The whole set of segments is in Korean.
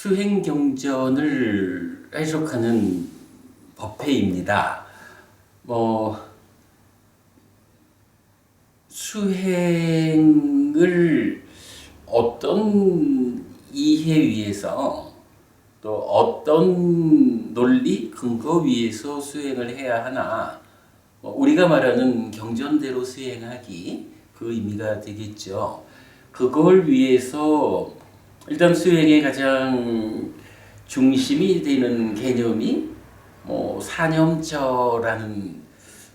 수행 경전을 해석하는 법회입니다. 수행을 어떤 이해 위에서 또 어떤 논리 근거 위에서 수행을 해야 하나, 우리가 말하는 경전대로 수행하기, 그 의미가 되겠죠. 그걸 위해서 일단 수행의 가장 중심이 되는 개념이 사념처라는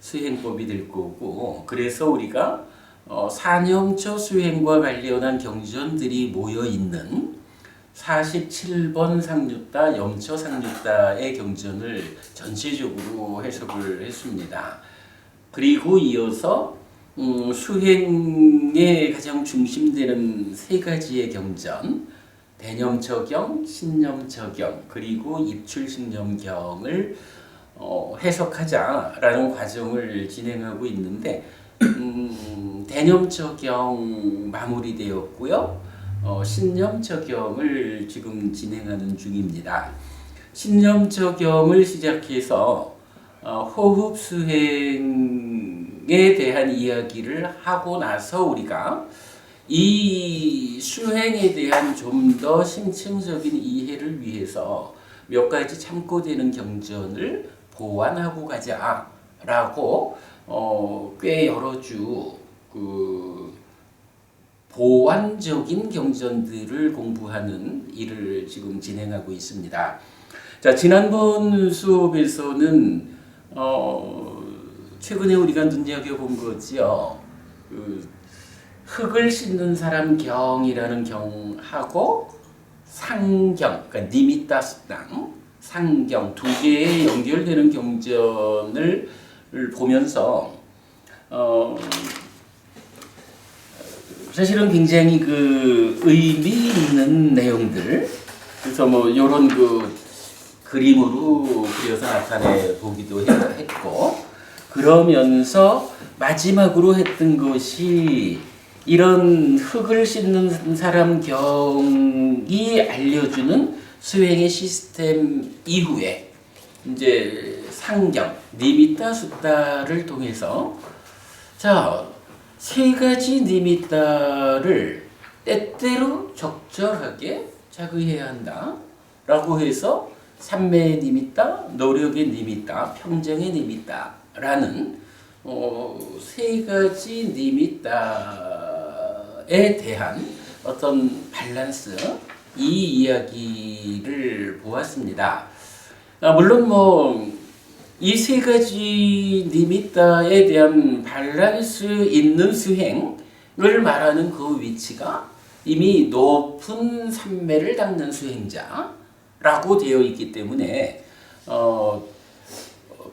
수행법이 될 거고, 그래서 우리가 사념처 수행과 관련한 경전들이 모여 있는 47번 상류따 염처 상류따의 경전을 전체적으로 해석을 했습니다. 그리고 이어서 수행의 가장 중심되는 세 가지의 경전, 대념처경, 신념처경, 그리고 입출신념경을 해석하자라는 과정을 진행하고 있는데, 대념처경 마무리되었고요. 신념처경을 지금 진행하는 중입니다. 신념처경을 시작해서 호흡 수행에 대한 이야기를 하고 나서 우리가 이 수행에 대한 좀 더 심층적인 이해를 위해서 몇 가지 참고되는 경전을 보완하고 가자라고 꽤 여러 주 보완적인 경전들을 공부하는 일을 지금 진행하고 있습니다. 자, 지난번 수업에서는 최근에 우리가 눈여겨본 거지요. 흙을 씻는 사람 경이라는 경하고 상경, 그러니까 니미따 수당, 상경 두 개의 연결되는 경전을 보면서 사실은 굉장히 의미 있는 내용들, 그래서 이런 그림으로 그려서 나타내 보기도 했고, 그러면서 마지막으로 했던 것이 이런 흙을 씻는 사람 경이 알려주는 수행의 시스템 이후에 이제 상경, 니미따 수따를 통해서 세 가지 니미따를 때때로 적절하게 자극해야 한다라고 해서 삼매의 니미따, 노력의 니미따, 평정의 니미따라는 세 가지 니미따에 대한 어떤 밸런스, 이 이야기를 보았습니다. 물론 이 세 가지 니미따에 대한 밸런스 있는 수행을 말하는 그 위치가 이미 높은 삼매를 닦는 수행자라고 되어 있기 때문에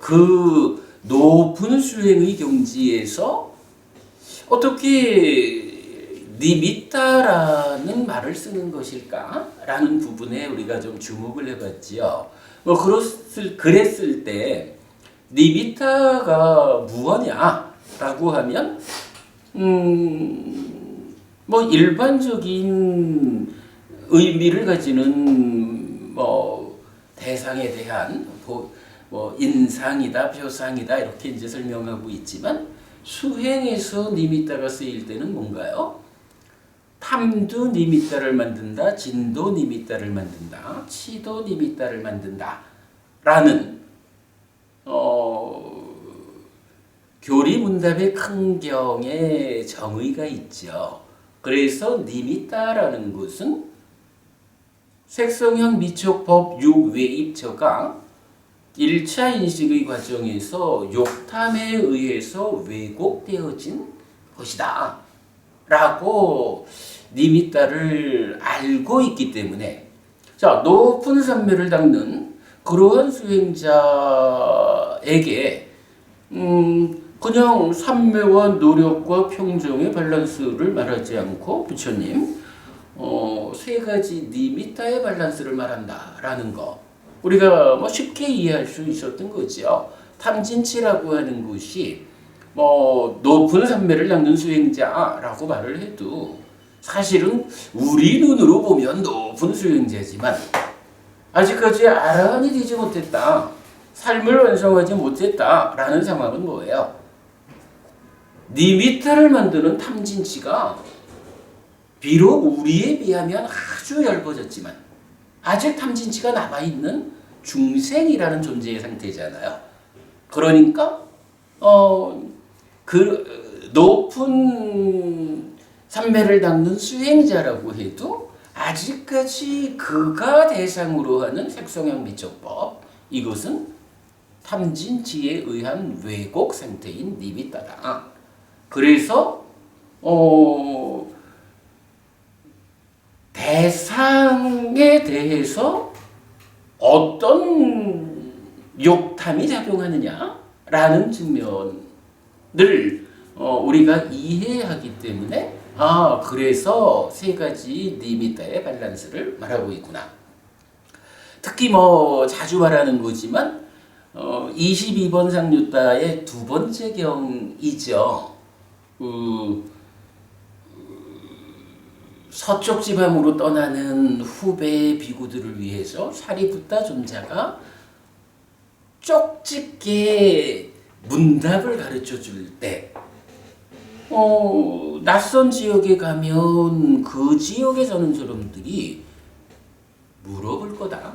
그 높은 수행의 경지에서 어떻게 니미따라는 말을 쓰는 것일까라는 부분에 우리가 좀 주목을 해봤지요. 그랬을 때 니미따가 무엇냐라고 하면 일반적인 의미를 가지는 대상에 대한 인상이다, 표상이다 이렇게 이제 설명하고 있지만, 수행에서 니미따가 쓰일 때는 뭔가요? 탐도 니미따를 만든다, 진도 니미따를 만든다, 치도 니미따를 만든다 라는 교리문답의 큰 경의 정의가 있죠. 그래서 니미따라는 것은 색성형 미촉법 6외입처가 1차 인식의 과정에서 욕탐에 의해서 왜곡되어진 것이다 라고 니미따를 알고 있기 때문에, 높은 삼매를 닦는 그러한 수행자에게 그냥 삼매와 노력과 평정의 밸런스를 말하지 않고 부처님 세 가지 니미따의 밸런스를 말한다라는 거, 우리가 쉽게 이해할 수 있었던 거죠. 탐진치라고 하는 것이 높은 삼매를 닦는 수행자라고 말을 해도 사실은 우리 눈으로 보면 높은 수행자지만 아직까지 아라한이 되지 못했다. 삶을 완성하지 못했다라는 상황은 뭐예요? 니미타를 만드는 탐진치가 비록 우리에 비하면 아주 얇아졌지만 아직 탐진치가 남아있는 중생이라는 존재의 상태잖아요. 그러니까 그 높은 삼매를 닦는 수행자라고 해도 아직까지 그가 대상으로 하는 색성형 미적법, 이것은 탐진치에 의한 왜곡 상태인 니미타다. 그래서 대상에 대해서 어떤 욕탐이 작용하느냐라는 측면을 우리가 이해하기 때문에 그래서 세 가지 니미타의 밸런스를 말하고 있구나. 특히 자주 말하는 거지만 22번 상류따의 두 번째 경이죠. 서쪽 지방으로 떠나는 후배 비구들을 위해서 사리부타 존자가 쪽집게 문답을 가르쳐 줄 때, 낯선 지역에 가면 그 지역에 사는 사람들이 물어볼 거다.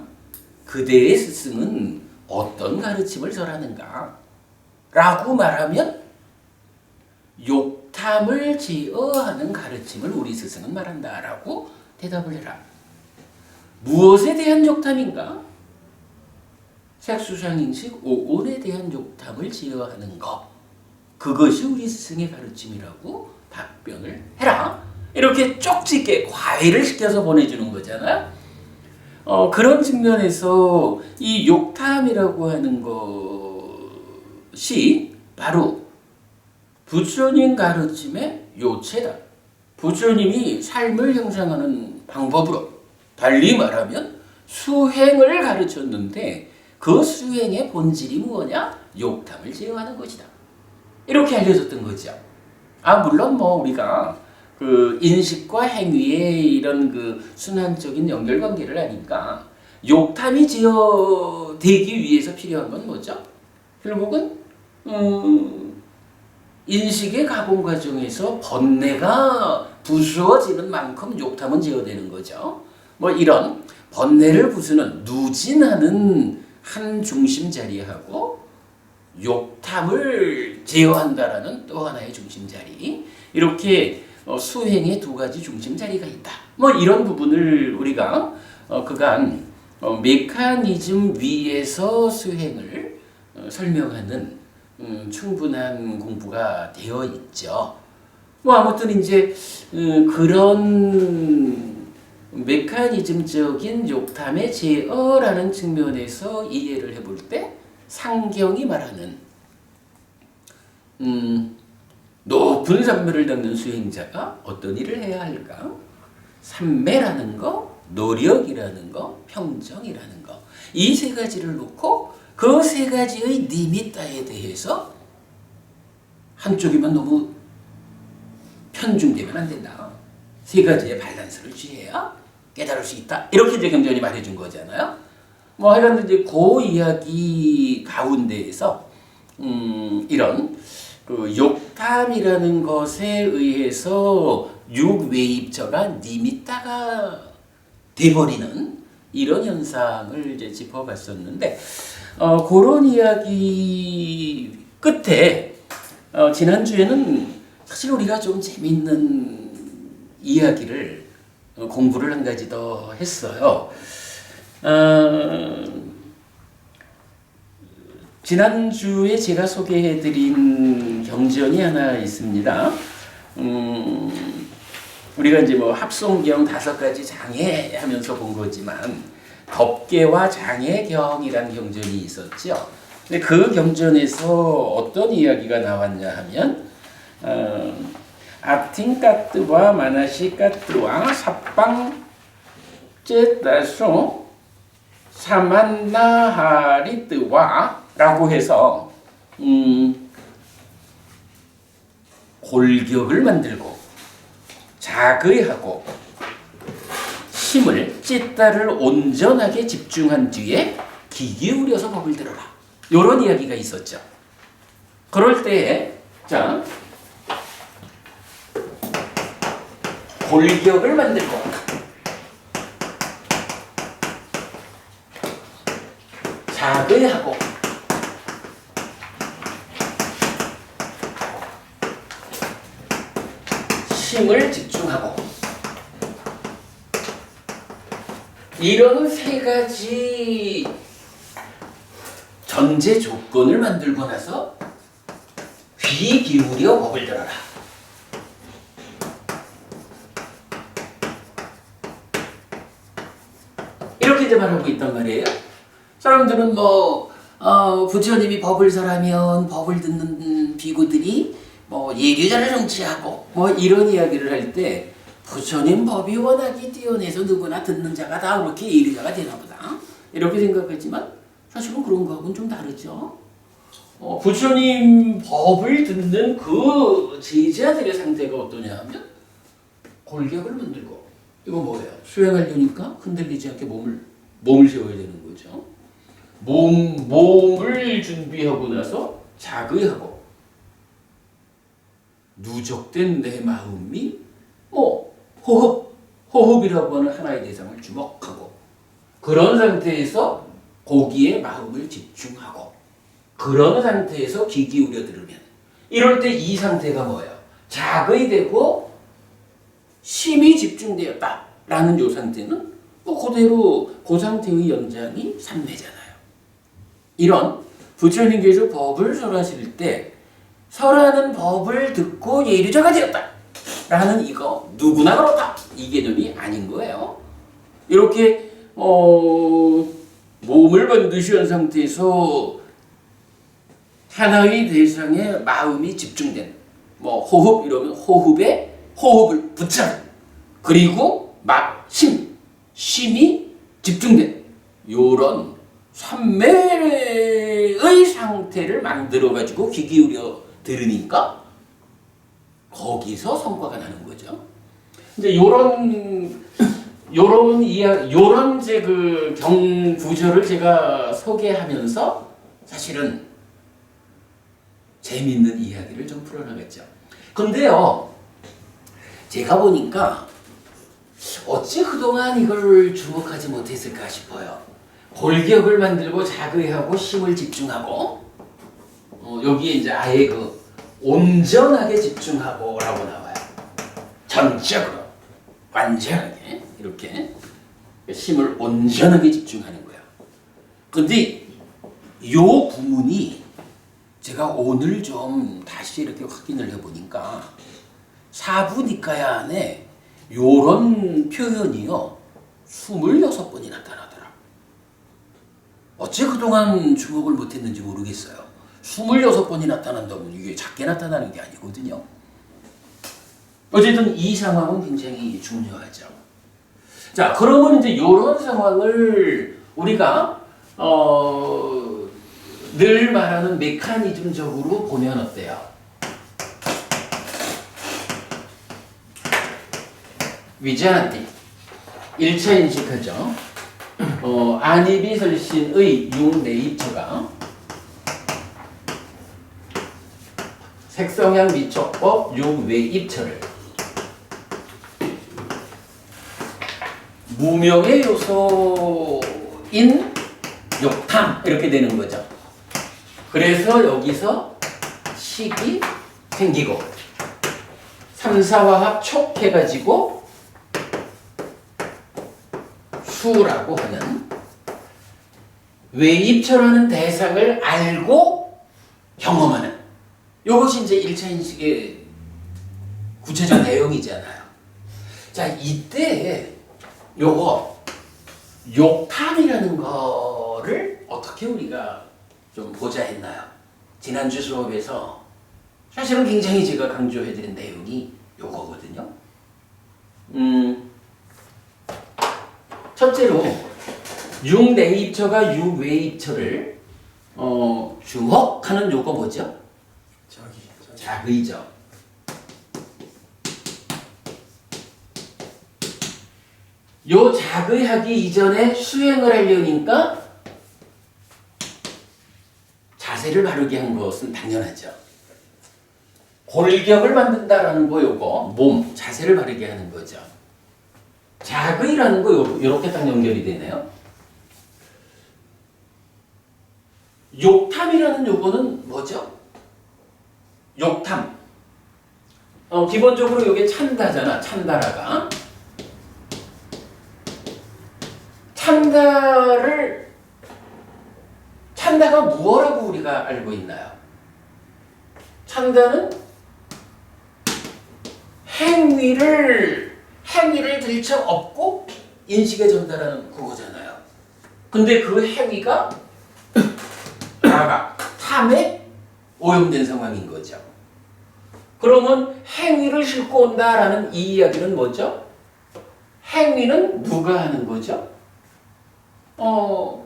그대의 스승은 어떤 가르침을 설하는가? 라고 말하면 욕탐을 제어하는 가르침을 우리 스승은 말한다 라고 대답을 해라. 무엇에 대한 욕탐인가? 색수상인식 오온에 대한 욕탐을 제어하는 것, 그것이 우리 스승의 가르침이라고 답변을 해라. 이렇게 쪽집게 과외를 시켜서 보내주는 거잖아요. 그런 측면에서 이 욕탐이라고 하는 것이 바로 부처님 가르침의 요체다. 부처님이 삶을 형성하는 방법으로, 달리 말하면 수행을 가르쳤는데 그 수행의 본질이 뭐냐? 욕탐을 제어하는 것이다. 이렇게 알려줬던 거죠. 물론 우리가 그 인식과 행위의 이런 그 순환적인 연결관계를 아니까 욕탐이 제어되기 위해서 필요한 건 뭐죠? 결국은 인식의 가공 과정에서 번뇌가 부수어지는 만큼 욕탐은 제어되는 거죠. 이런 번뇌를 부수는 누진하는 한 중심 자리하고 욕탐을 제어한다라는 또 하나의 중심 자리, 이렇게 수행의 두 가지 중심 자리가 있다. 이런 부분을 우리가 그간 메커니즘 위에서 수행을 설명하는 충분한 공부가 되어 있죠. 아무튼 이제 그런 메커니즘적인 욕탐의 제어라는 측면에서 이해를 해볼 때 상경이 말하는 높은 삼매를 닦는 수행자가 어떤 일을 해야 할까? 삼매라는 거, 노력이라는 거, 평정이라는 거, 이 세 가지를 놓고 그 세 가지의 니미타에 대해서 한쪽이면 너무 편중되면 안 된다. 세 가지의 밸런스를 취해야 깨달을 수 있다. 이렇게 이제 경전이 말해준 거잖아요. 하여간 이제 그 이야기 가운데에서 이런 그 욕탐이라는 것에 의해서 육외입처가 니미타가 돼버리는 이런 현상을 이제 짚어봤었는데, 그런 이야기 끝에 지난주에는 사실 우리가 좀 재밌는 이야기를 공부를 한 가지 더 했어요. 지난주에 제가 소개해드린 경전이 하나 있습니다. 우리가 이제 합송경 5가지 장애 하면서 본 거지만 덮개와 장애경이라는 경전이 있었죠. 근데 그 경전에서 어떤 이야기가 나왔냐 하면 아틴까뜨와 마나시까뜨와 삽방제다소 사만나하리뜨와 라고 해서 골격을 만들고 자의하고 힘을 찌따를 온전하게 집중한 뒤에 귀 기울여서 법을 들어라. 이런 이야기가 있었죠. 그럴 때에 자 골격을 만들고 자극하고 힘을 집중하고 이런 세 가지 전제 조건을 만들고 나서 귀 기울여 법을 들어라. 이렇게 이제 말하고 있단 말이에요. 사람들은 부처님이 법을 설하면 법을 듣는 비구들이 예류자를 정치하고 이런 이야기를 할 때 부처님 법이 워낙에 뛰어내서 누구나 듣는 자가 다 그렇게 예류자가 되나 보다 이렇게 생각하지만 사실은 그런 거하고는 좀 다르죠. 부처님 법을 듣는 그 제자들의 상태가 어떠냐 하면 골격을 만들고 이거 뭐예요? 수행하려니까 흔들리지 않게 몸을 세워야 되는 거죠. 몸을 준비하고 나서 자극하고 누적된 내 마음이 호흡이라고 하는 하나의 대상을 주목하고 그런 상태에서 거기에 마음을 집중하고 그런 상태에서 귀 기울여 들으면 이럴 때 이 상태가 뭐예요? 자극이 되고 심이 집중되었다라는 이 상태는 그대로 그 상태의 연장이 삼매잖아요. 이런 부처님께서 법을 설하실 때 설하는 법을 듣고 예류자가 되었다 라는 이거 누구나 그렇다 이 개념이 아닌 거예요. 이렇게 몸을 만드시한 상태에서 하나의 대상에 마음이 집중된 호흡 이러면 호흡에 호흡을 붙잡은 그리고 심이 집중된 요런 삼매의 상태를 만들어 가지고 귀 기울여 들으니까 거기서 성과가 나는 거죠. 이제 요런 이제 그 경구절을 제가 소개하면서 사실은 재밌는 이야기를 좀 풀어나갔죠. 근데요, 제가 보니까 어찌 그동안 이걸 주목하지 못했을까 싶어요. 골격을 만들고 자극하고 힘을 집중하고 여기에 이제 아예 그 온전하게 집중하고라고 나와요. 전적으로 완전하게 이렇게 힘을 온전하게 집중하는 거예요. 근데 요 구문이 제가 오늘 좀 다시 이렇게 확인을 해보니까 사부니까야 안에 요런 표현이요 26번이 나타나더라. 어째 그동안 주목을 못했는지 모르겠어요. 26번이 나타난다면 이게 작게 나타나는 게 아니거든요. 어쨌든 이 상황은 굉장히 중요하죠. 자, 그러면 이제 이런 상황을 우리가 늘 말하는 메커니즘적으로 보면 어때요? 위자한테 1차 인식하죠. 안이비설신의 육내입처가 색성향 미촉법 육외입처를 무명의 요소인 욕탐 이렇게 되는 거죠. 그래서 여기서 식이 생기고 삼사화합 촉해가지고 수라고 하는 외입처라는 대상을 알고 경험하는 이것이 이제 1차 인식의 구체적 내용이잖아요. 자, 이때 요거 욕탐이라는 거를 어떻게 우리가 좀 보자 했나요? 지난주 수업에서 사실은 굉장히 제가 강조해드린 내용이 요거거든요. 첫째로 육내입처가 육외입처를 주목하는 요거 뭐죠? 자의죠. 요 작의 하기 이전에 수행을 하려니까 자세를 바르게 한 것은 당연하죠. 골격을 만든다라는 거 요거 몸 자세를 바르게 하는 거죠. 작의라는 거 요렇게 딱 연결이 되네요. 욕탐이라는 요거는 뭐죠? 욕탐. 기본적으로 요게 찬다잖아. 찬다라가. 찬다가 무엇라고 우리가 알고 있나요? 찬다는 행위를 들쳐 업고 인식에 전달하는 그거잖아요. 근데 그 행위가 나가 탐에 오염된 상황인 거죠. 그러면 행위를 싣고 온다라는 이 이야기는 뭐죠? 행위는 누가 하는 거죠?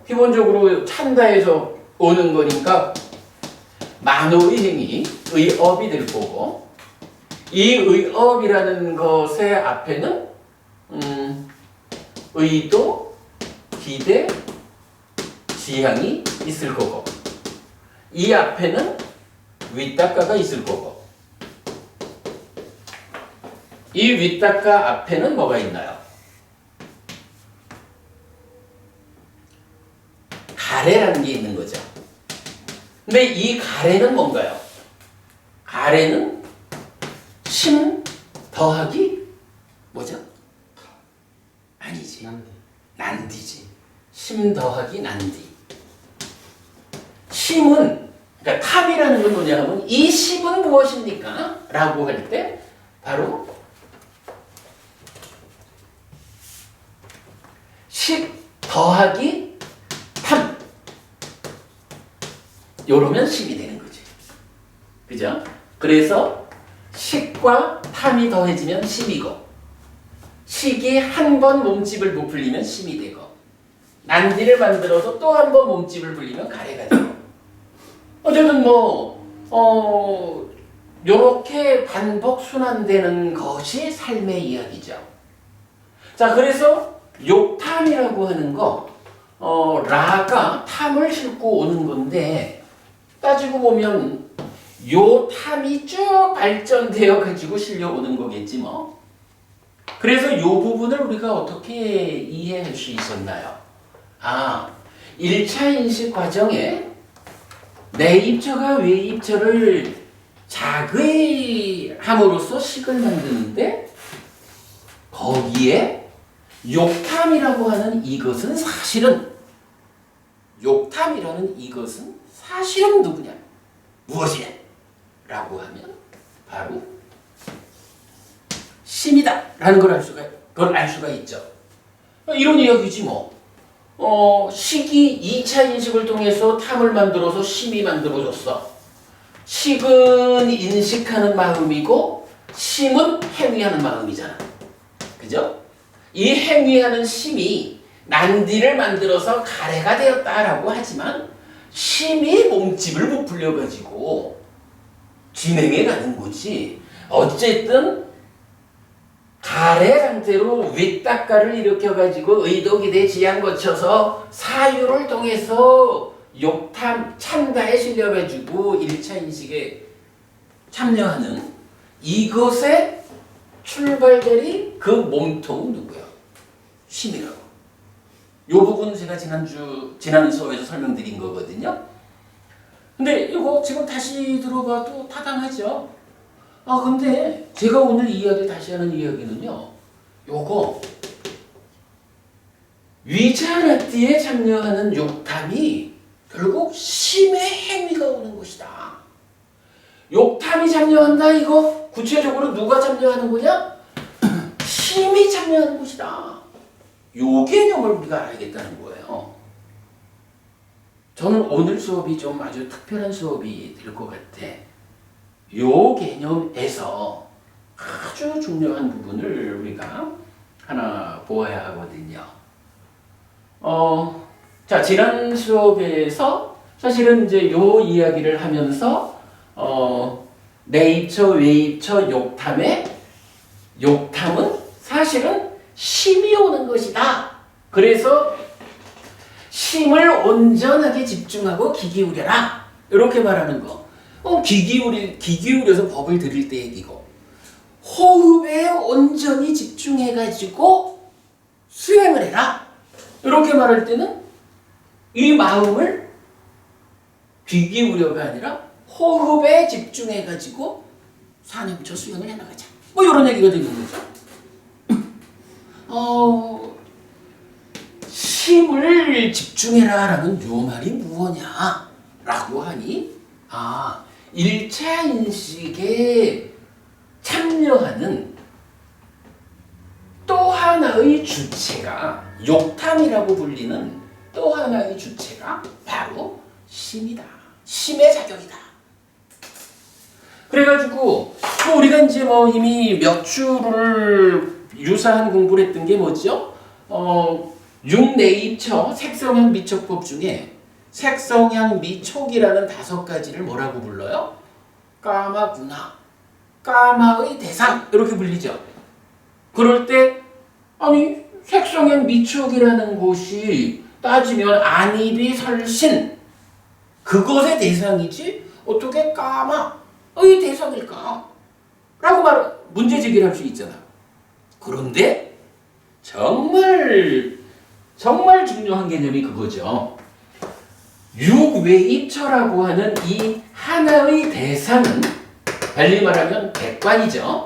기본적으로 찬다에서 오는 거니까 만호의 행위, 의업이 될 거고 이 의업이라는 것의 앞에는 의도, 기대, 지향이 있을 거고 이 앞에는 윗닦아가 있을 거고 이 윗닦아 앞에는 뭐가 있나요? 가래라는 게 있는 거죠. 근데 이 가래는 뭔가요? 가래는 심 더하기 뭐죠? 아니지. 난디지. 심 더하기 난디. 심은 그러니까 탐이라는 건 뭐냐 하면 이 심은 무엇입니까? 라고 할 때 바로 식 더하기 탐. 요러면 심이 되는 거지. 그죠? 그래서 식과 탐이 더해지면 심이고 식이 한 번 몸집을 부풀리면 심이 되고 난디를 만들어서 또 한 번 몸집을 불리면 가래가 되고 어쨌든 요렇게 반복 순환되는 것이 삶의 이야기죠. 자, 그래서 욕탐이라고 하는 거 라가 탐을 싣고 오는 건데 따지고 보면 요 탐이 쭉 발전되어 가지고 실려오는 거겠지 뭐. 그래서 요 부분을 우리가 어떻게 이해할 수 있었나요? 1차 인식 과정에 내입처가 외입처를 자극함으로써 식을 만드는데 거기에 욕탐이라고 하는 이것은 사실은 누구냐? 무엇이냐? 라고 하면 바로 심이다 라는 걸 알 수가 있죠. 이런 이야기지 뭐. 식이 2차 인식을 통해서 탐을 만들어서 심이 만들어졌어. 식은 인식하는 마음이고 심은 행위하는 마음이잖아. 그죠? 이 행위하는 심이 난디를 만들어서 가래가 되었다라고 하지만 심이 몸집을 부풀려가지고 진행해 가는 거지. 어쨌든 가래 상태로 윗닦아를 일으켜가지고 의도, 기대, 지향 거쳐서 사유를 통해서 욕탐, 찬다에 실려가지고 1차 인식에 참여하는 이것의 출발들이 그 몸통은 누구야? 심이라고. 요 부분 제가 지난 수업에서 설명드린 거거든요. 근데 이거 지금 다시 들어봐도 타당하죠. 근데 제가 오늘 이야기 다시 하는 이야기는요. 요거 위자라띠에 참여하는 욕탐이 결국 심의 행위가 오는 것이다. 욕탐이 참여한다 이거 구체적으로 누가 참여하는 거냐? 심이 참여하는 것이다. 요 개념을 우리가 알겠다는 거예요. 저는 오늘 수업이 좀 아주 특별한 수업이 될 것 같아. 요 개념에서 아주 중요한 부분을 우리가 하나 보아야 하거든요. 자, 지난 수업에서 사실은 이제 요 이야기를 하면서 내입처, 외입처, 욕탐은 사실은 심이 오는 것이다. 그래서 심을 온전하게 집중하고 귀 기울여라. 이렇게 말하는 거. 귀 기울여서 법을 들을 때 얘기고, 호흡에 온전히 집중해가지고 수행을 해라. 이렇게 말할 때는 이 마음을 귀 기울여가 아니라 호흡에 집중해가지고 사념처 수행을 해나가자. 뭐 이런 얘기가 되는 거죠. 심을 집중해라라는 요 말이 무엇냐라고 하니, 1차 인식에 참여하는 또 하나의 주체가, 욕탐이라고 불리는 또 하나의 주체가 바로 심이다. 심의 작용이다. 그래가지고 우리가 이제 이미 몇 주를 유사한 공부를 했던 게 뭐죠? 육내입처 색성향 미촉법 중에 색성향 미촉이라는 5가지를 뭐라고 불러요? 까마구나, 까마의 대상, 이렇게 불리죠. 그럴 때 아니 색성향 미촉이라는 곳이 따지면 안입이 설신, 그것의 대상이지 어떻게 까마의 대상일까? 라고 문제 제기를 할 수 있잖아. 그런데 정말 중요한 개념이 그거죠. 육외입처라고 하는 이 하나의 대상은 달리 말하면 객관이죠.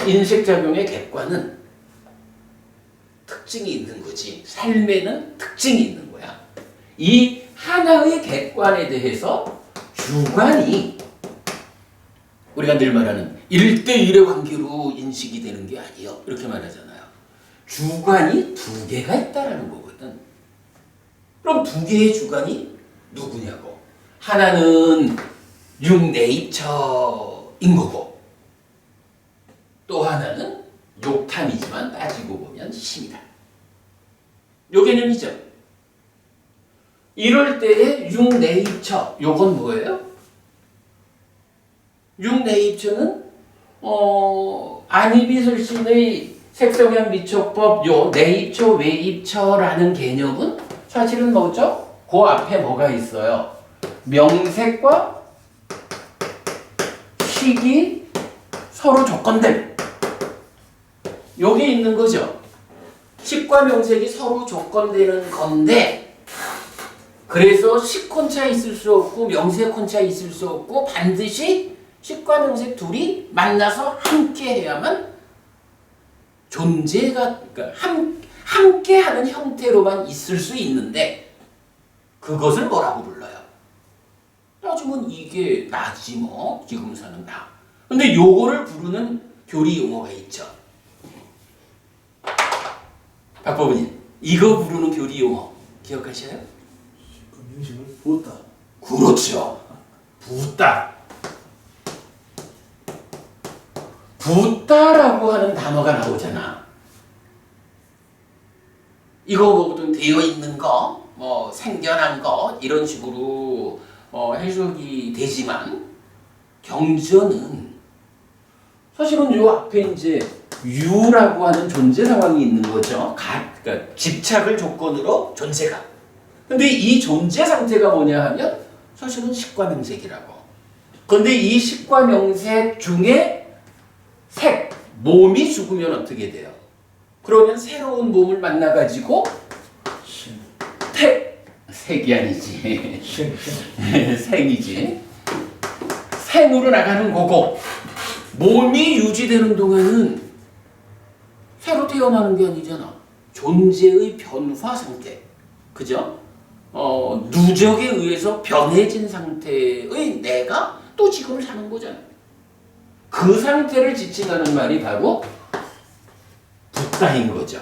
인식작용의 객관은 특징이 있는 거지. 삶에는 특징이 있는 거야. 이 하나의 객관에 대해서 주관이, 우리가 늘 말하는 1대1의 관계로 인식이 되는 게 아니에요. 이렇게 말하잖아요. 주관이 2개가 있다라는 거거든. 그럼 2개의 주관이 누구냐고. 하나는 육내입처인 거고, 또 하나는 욕탐이지만 따지고 보면 심이다. 요 개념이죠. 이럴 때의 육내입처, 요건 뭐예요? 육내입처는 안입이설신의 색성향 미촉법 요 내입처 외입처라는 개념은 사실은 뭐죠? 그 앞에 뭐가 있어요? 명색과 식이 서로 조건됨. 요게 있는 거죠. 식과 명색이 서로 조건되는 건데, 그래서 식 혼자 있을 수 없고 명색 혼자 있을 수 없고 반드시 식과 명색 둘이 만나서 함께 해야만 존재가, 그러니까 함께하는 형태로만 있을 수 있는데, 그것을 뭐라고 불러요? 따지면 이게 나지 뭐, 지금사는 나. 근데 요거를 부르는 교리 용어가 있죠. 박법은님, 이거 부르는 교리 용어 기억하셔요? 명식을 부었다. 그렇죠. 붓다. 붓다라고 하는 단어가 나오잖아. 이거 보통 되어 있는 거, 생겨난 거, 이런 식으로 해석이 되지만, 경전은 사실은 요 앞에 이제 유라고 하는 존재 상황이 있는 거죠. 그러니까 집착을 조건으로 존재가. 근데 이 존재 상태가 뭐냐 하면 사실은 식과 명색이라고. 근데 이 식과 명색 중에 몸이 죽으면 어떻게 돼요? 그러면 새로운 몸을 만나가지고 색이 아니지. 생이지. 생으로 나가는 거고, 몸이 유지되는 동안은 새로 태어나는 게 아니잖아. 존재의 변화 상태. 그죠? 누적에 의해서 변해진 상태의 내가 또 지금을 사는 거잖아. 그 상태를 지칭하는 말이 바로 붓다인 거죠.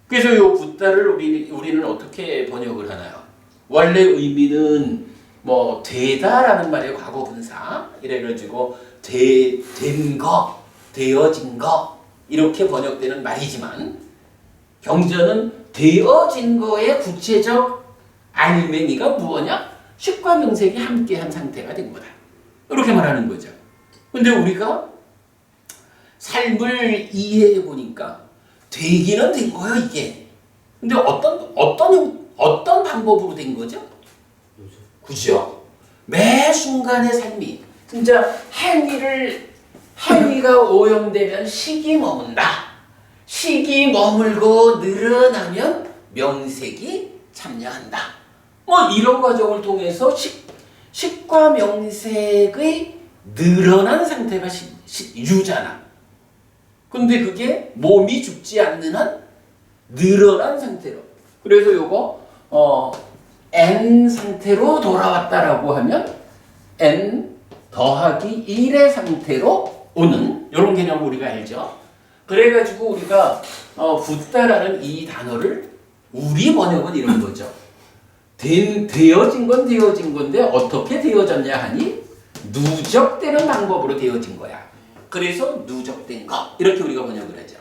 그래서 이 붓다를 우리는 어떻게 번역을 하나요? 원래 의미는 되다라는 말의 과거 분사, 이래가지고 된 거, 되어진 거, 이렇게 번역되는 말이지만, 경전은 되어진 거의 구체적 알맹이가 무엇냐? 식과 명색이 함께한 상태가 된 거다. 이렇게 말하는 거죠. 근데 우리가 삶을 이해해 보니까 되기는 된 거예요, 이게. 근데 어떤 방법으로 된 거죠? 그죠? 매 순간의 삶이 진짜 행위가 오염되면 식이 머문다. 식이 머물고 늘어나면 명색이 참여한다. 뭐 이런 과정을 통해서 식과 명색의 늘어난 상태가 유잖아. 근데 그게 몸이 죽지 않는 한 늘어난 상태로. 그래서 요거 N 상태로 돌아왔다라고 하면 N 더하기 1의 상태로 오는 이런 개념을 우리가 알죠. 그래가지고 우리가 붓다라는 이 단어를 우리 번역은 이런 거죠. 되어진 건 되어진 건데 어떻게 되어졌냐 하니 누적되는 방법으로 되어진 거야. 그래서 누적된 것 이렇게 우리가 번역을 하죠.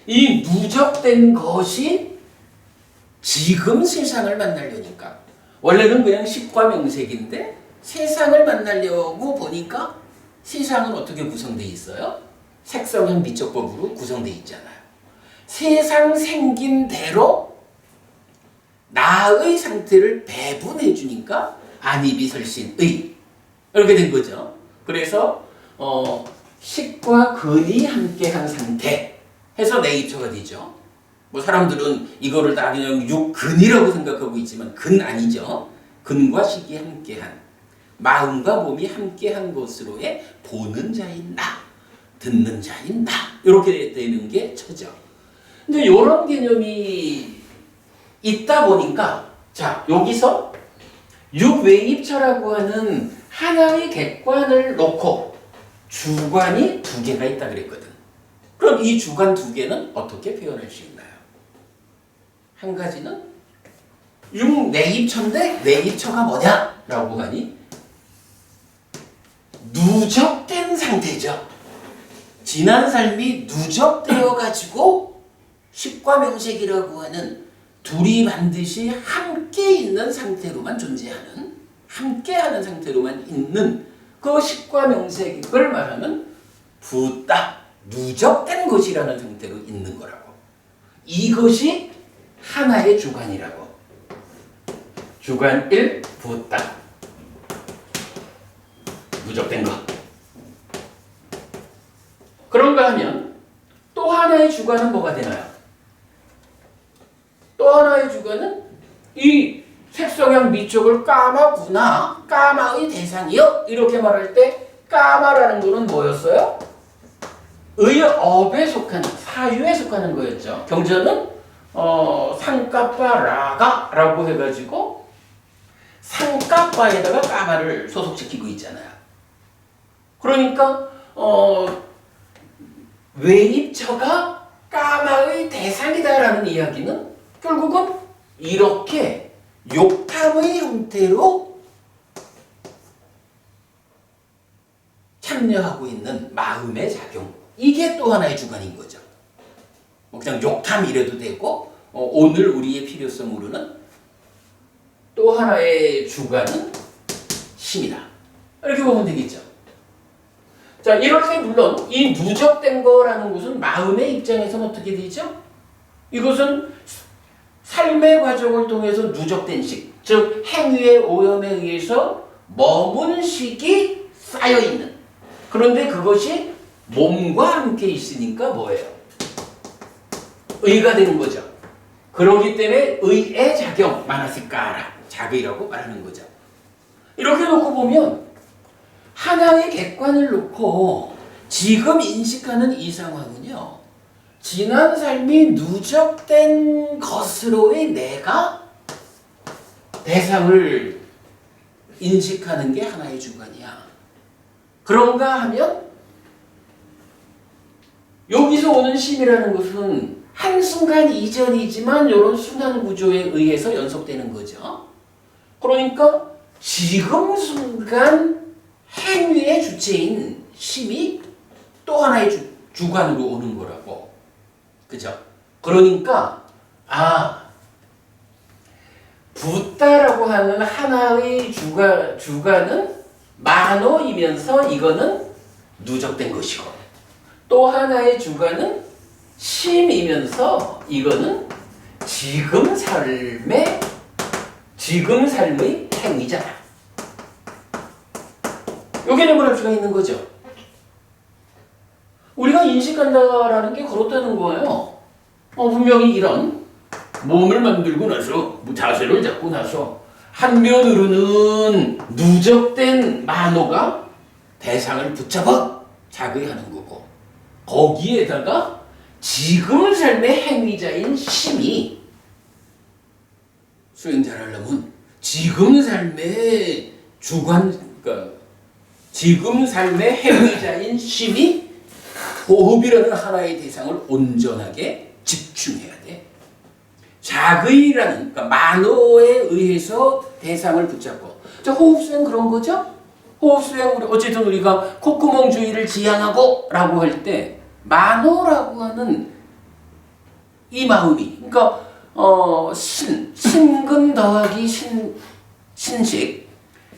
이 누적된 것이 지금 세상을 만나려니까 원래는 그냥 식과 명색인데 세상을 만나려고 보니까 세상은 어떻게 구성되어 있어요? 색성형 미적법으로 구성되어 있잖아요. 세상 생긴 대로 나의 상태를 배분해 주니까 안이비설신의 이렇게 된 거죠. 그래서 식과 근이 함께한 상태 해서 내입처가 되죠. 뭐 사람들은 이거를 다 그냥 육근이라고 생각하고 있지만 근 아니죠. 근과 식이 함께한 마음과 몸이 함께한 것으로의 보는 자인 나, 듣는 자인 나 이렇게 되는 게 처죠. 근데 이런 개념이 있다 보니까 자 여기서 육외입처라고 하는 하나의 객관을 놓고 주관이 두 개가 있다 그랬거든. 그럼 이 주관 두 개는 어떻게 표현할 수 있나요? 한 가지는 육내입처인데 내입처가 뭐냐라고 하니 누적된 상태죠. 지난 삶이 누적되어 가지고 식과 명색이라고 하는 둘이 반드시 함께 있는 상태로만 존재하는 함께하는 상태로만 있는 그 식과 명색을 말하면 붓다 누적된 것이라는 상태로 있는 거라고. 이것이 하나의 주관이라고. 주관 1 붓다 누적된 것. 그런가 하면 또 하나의 주관은 뭐가 되나요? 또 하나의 주관은 이 색성형 미적을 까마구나 까마의 대상이요 이렇게 말할 때 까마라는 거는 뭐였어요? 의업에 속하는 사유에 속하는 거였죠. 경전은 상까빠라가라고 해가지고 상까빠에다가 까마를 소속시키고 있잖아요. 그러니까 외입처가 까마의 대상이다라는 이야기는 결국은 이렇게 욕탐의 형태로 참여하고 있는 마음의 작용 이게 또 하나의 주관인 거죠. 뭐 그냥 욕탐 이래도 되고 오늘 우리의 필요성으로는 또 하나의 주관은 심이다 이렇게 보면 되겠죠. 자 이럴 때 물론 이 누적된 거라는 것은 마음의 입장에서는 어떻게 되죠? 이것은 삶의 과정을 통해서 누적된 식, 즉 행위의 오염에 의해서 머문 식이 쌓여있는 그런데 그것이 몸과 함께 있으니까 뭐예요? 의가 되는 거죠. 그러기 때문에 의의 작용, 마나시까라, 작의라고 말하는 거죠. 이렇게 놓고 보면 하나의 객관을 놓고 지금 인식하는 이 상황은요. 지난 삶이 누적된 것으로의 내가 대상을 인식하는 게 하나의 주관이야. 그런가 하면 여기서 오는 심이라는 것은 한순간 이전이지만 이런 순환 구조에 의해서 연속되는 거죠. 그러니까 지금 순간 행위의 주체인 심이 또 하나의 주관으로 오는 거라고. 그죠? 그러니까 붓다라고 하는 하나의 주관은 만호이면서 이거는 누적된 것이고 또 하나의 주관은 심이면서 이거는 지금 삶의 행위잖아. 요 개념을 할 수가 있는 거죠. 우리가 인식한다라는 게 그렇다는 거예요. 분명히 이런 몸을 만들고 나서 자세를 잡고 나서 한면으로는 누적된 만호가 대상을 붙잡아 자극하는 거고, 거기에다가 지금 삶의 행위자인 심이 수행자를 하려면 지금 삶의 그러니까 지금 삶의 행위자인 심이 호흡이라는 하나의 대상을 온전하게 집중해야 돼. 자의라는, 그러니까 만호에 의해서 대상을 붙잡고. 호흡 수행 그런 거죠? 호흡 수행, 어쨌든 우리가 콧구멍 주위를 지향하고 라고 할 때 만호라고 하는 이 마음이, 그러니까 신근 더하기 신식,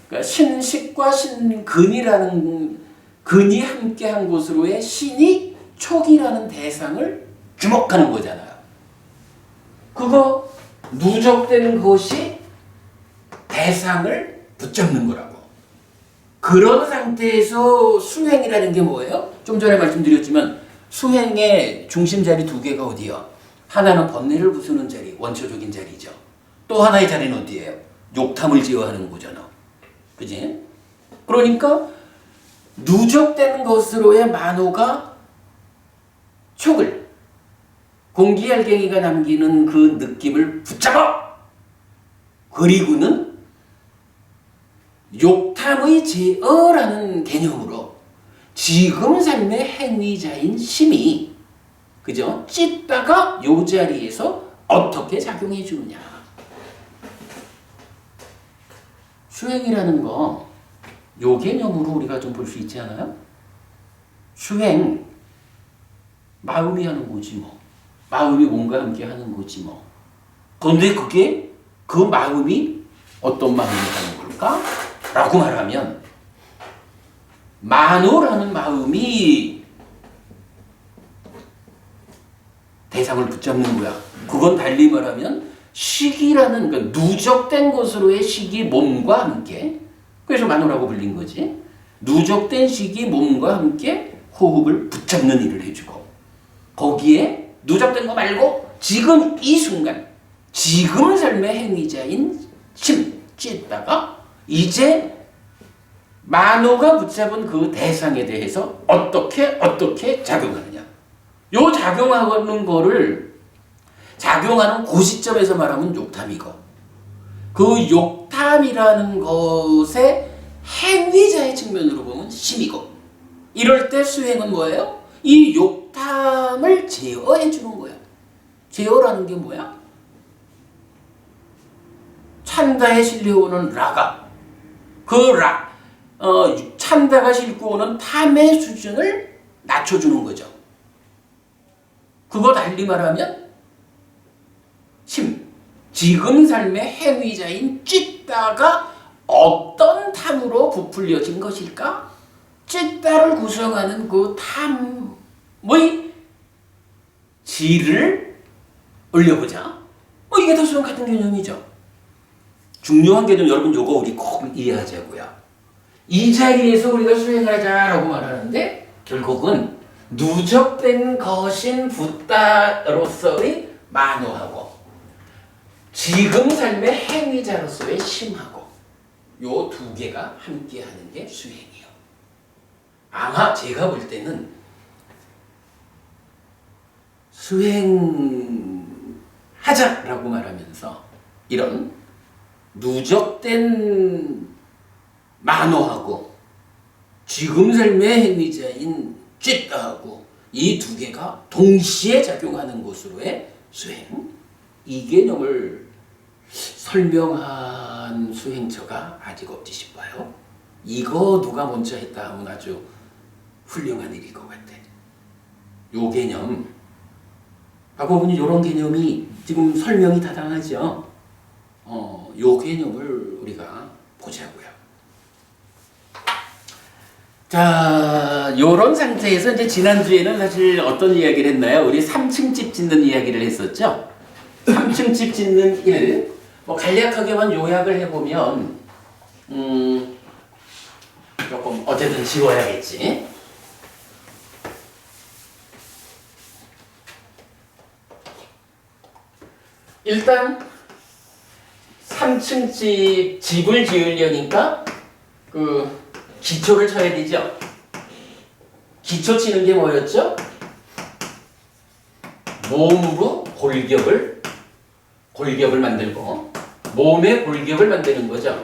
그러니까 신식과 신근이라는 근이 함께한 곳으로의 신이 촉이라는 대상을 주목하는 거잖아요. 그거 누적된 것이 대상을 붙잡는 거라고. 그런 상태에서 수행이라는 게 뭐예요? 좀 전에 말씀드렸지만 수행의 중심 자리 두 개가 어디요? 하나는 번뇌를 부수는 자리, 원초적인 자리죠. 또 하나의 자리는 어디예요? 욕탐을 제어하는 거잖아. 그지? 그러니까 누적된 것으로의 만호가 촉을, 공기알갱이가 남기는 그 느낌을 붙잡아! 그리고는 욕탐의 제어라는 개념으로 지금 삶의 행위자인 심이, 그죠? 찢다가 요 자리에서 어떻게 작용해 주느냐. 수행이라는 거, 요 개념으로 우리가 좀 볼 수 있지 않아요? 수행, 마음이 하는 거지 뭐. 마음이 몸과 함께 하는 거지 뭐. 그런데 그게 그 마음이 어떤 마음이 하는 걸까? 라고 말하면 만호라는 마음이 대상을 붙잡는 거야. 그건 달리 말하면 식이라는, 그러니까 누적된 것으로의 식이 몸과 함께, 그래서 만호라고 불린 거지. 누적된 식이 몸과 함께 호흡을 붙잡는 일을 해주고, 거기에 누적된 거 말고 지금 이 순간, 지금 삶의 행위자인 심, 찢다가 이제 만호가 붙잡은 그 대상에 대해서 어떻게 작용하느냐. 요 작용하는 거를, 작용하는 그 시점에서 말하면 욕탐이고, 그 욕탐이라는 것의 행위자의 측면으로 보면 심이고, 이럴 때 수행은 뭐예요? 이 욕탐을 제어해 주는 거야. 제어라는 게 뭐야? 찬다에 실려오는 라가, 찬다가 싣고 오는 탐의 수준을 낮춰주는 거죠. 그거 달리 말하면 지금 삶의 행위자인 찢다가 어떤 탐으로 부풀려진 것일까? 찢다를 구성하는 그 탐의 질을 올려보자. 이게 다 수행 같은 개념이죠. 중요한 개념, 여러분 요거 우리 꼭 이해하자고요. 이 자리에서 우리가 수행하자라고 말하는데 결국은 누적된 것인 붓다로서의 만호하고 지금 삶의 행위자로서의 심하고 요 두 개가 함께하는 게 수행이요. 아마 제가 볼 때는 수행하자라고 말하면서 이런 누적된 만호하고 지금 삶의 행위자인 쥐다하고 이 두 개가 동시에 작용하는 것으로의 수행, 이 개념을 설명한 수행처가 아직 없지 싶어요. 이거 누가 먼저 했다 하면 아주 훌륭한 일일 것 같아. 요 개념, 하고 보니 이런 개념이 지금 설명이 타당하죠. 요 개념을 우리가 보자고요. 자, 요런 상태에서 이제 지난주에는 사실 어떤 이야기를 했나요? 우리 3층 집 짓는 이야기를 했었죠? 3층 집 짓는 일. 뭐 간략하게만 요약을 해보면, 조금 어쨌든 지워야겠지. 일단 3층 집을 지으려니까 그 기초를 쳐야 되죠. 기초 치는 게 뭐였죠? 몸으로 골격을 만들고 몸의 골격을 만드는 거죠.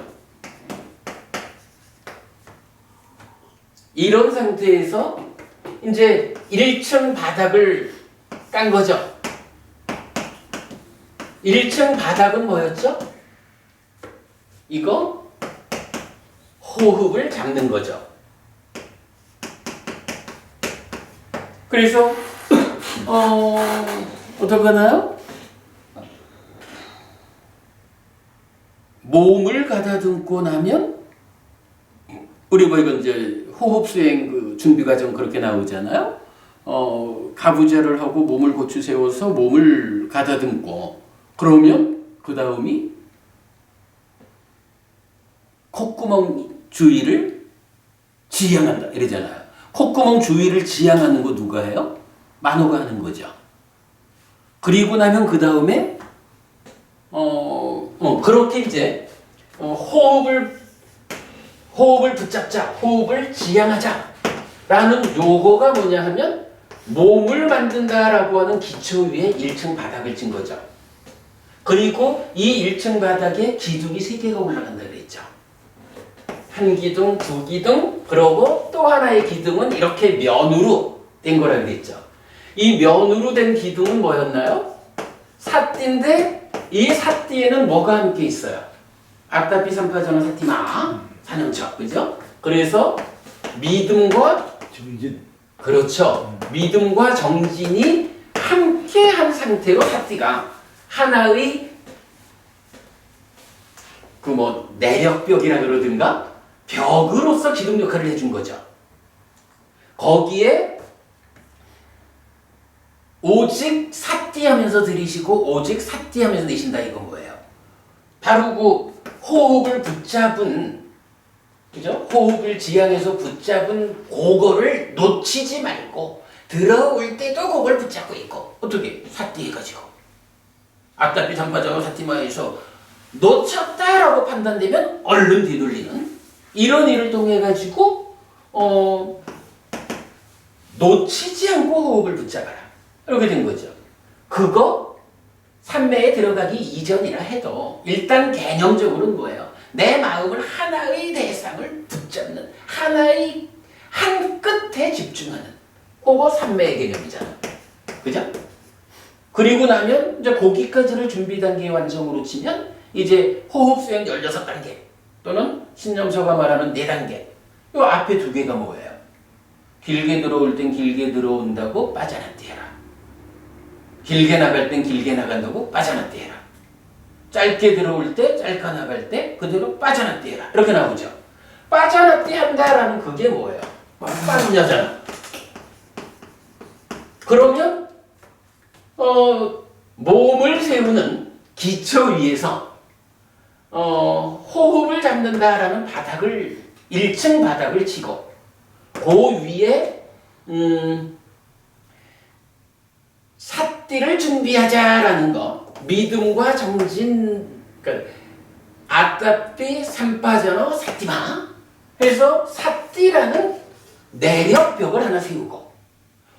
이런 상태에서 이제 1층 바닥을 깐 거죠. 1층 바닥은 뭐였죠? 이거 호흡을 잡는 거죠. 그래서 어떡하나요? 몸을 가다듬고 나면 우리 뭐 이건 이제 호흡 수행 그 준비 과정 그렇게 나오잖아요. 가부좌를 하고 몸을 고추 세워서 몸을 가다듬고 그러면 그 다음이 콧구멍 주위를 지향한다 이러잖아요. 콧구멍 주위를 지향하는 거 누가 해요? 만호가 하는 거죠. 그리고 나면 그 다음에 그렇게 이제 호흡을 붙잡자, 호흡을 지향하자 라는 요거가 뭐냐 하면 몸을 만든다라고 하는 기초 위에 1층 바닥을 친 거죠. 그리고 이 1층 바닥에 기둥이 3개가 올라간다 그랬죠. 한 기둥, 두 기둥, 그러고 또 하나의 기둥은 이렇게 면으로 된 거라 그랬죠. 이 면으로 된 기둥은 뭐였나요? 삿띠인데 이 삿띠에는 뭐가 함께 있어요? 앞다피 삼파전어 사티마 사념척, 그죠? 그래서 믿음과 정진. 그렇죠. 믿음과 정진이 함께한 상태로 삿띠가 하나의 그 뭐 내력벽이라 그러든가 벽으로서 기둥 역할을 해준 거죠. 거기에 오직 삿띠하면서 들이쉬고 오직 삿띠하면서 내쉰다 이건 뭐예요? 바로 그 호흡을 붙잡은, 그죠? 호흡을 지향해서 붙잡은 그거를 놓치지 말고 들어올 때도 그걸 붙잡고 있고 어떻게? 삿띠 해가지고 앞다피 삼파전어 사티마에서 놓쳤다라고 판단되면 얼른 뒤돌리는 이런 일을 통해 가지고 놓치지 않고 호흡을 붙잡아라 이렇게 된 거죠. 그거 삼매에 들어가기 이전이라 해도 일단 개념적으로는 뭐예요? 내 마음을 하나의 대상을 붙잡는 하나의 한 끝에 집중하는 그거 삼매의 개념이잖아. 그죠? 그리고 나면 이제 거기까지를 준비 단계 완성으로 치면 이제 호흡 수행 16단계 또는 신념서가 말하는 4단계. 요 앞에 2개가 뭐예요? 길게 들어올 땐 길게 들어온다고 빠져나띠 해라. 길게 나갈 땐 길게 나간다고 빠져나띠 해라. 짧게 들어올 때 짧게 나갈 때 그대로 빠져나띠 해라. 이렇게 나오죠. 빠져나띠 한다라는 그게 뭐예요? 빠져나잖아. 그러면 몸을 세우는 기초 위에서 호흡을 잡는다라는 바닥을 1층 바닥을 치고 그 위에 삿띠를 준비하자라는 거. 믿음과 정진, 그러니까 아따삐 삼파전어 사티마 해서 삿띠라는 내력벽을 하나 세우고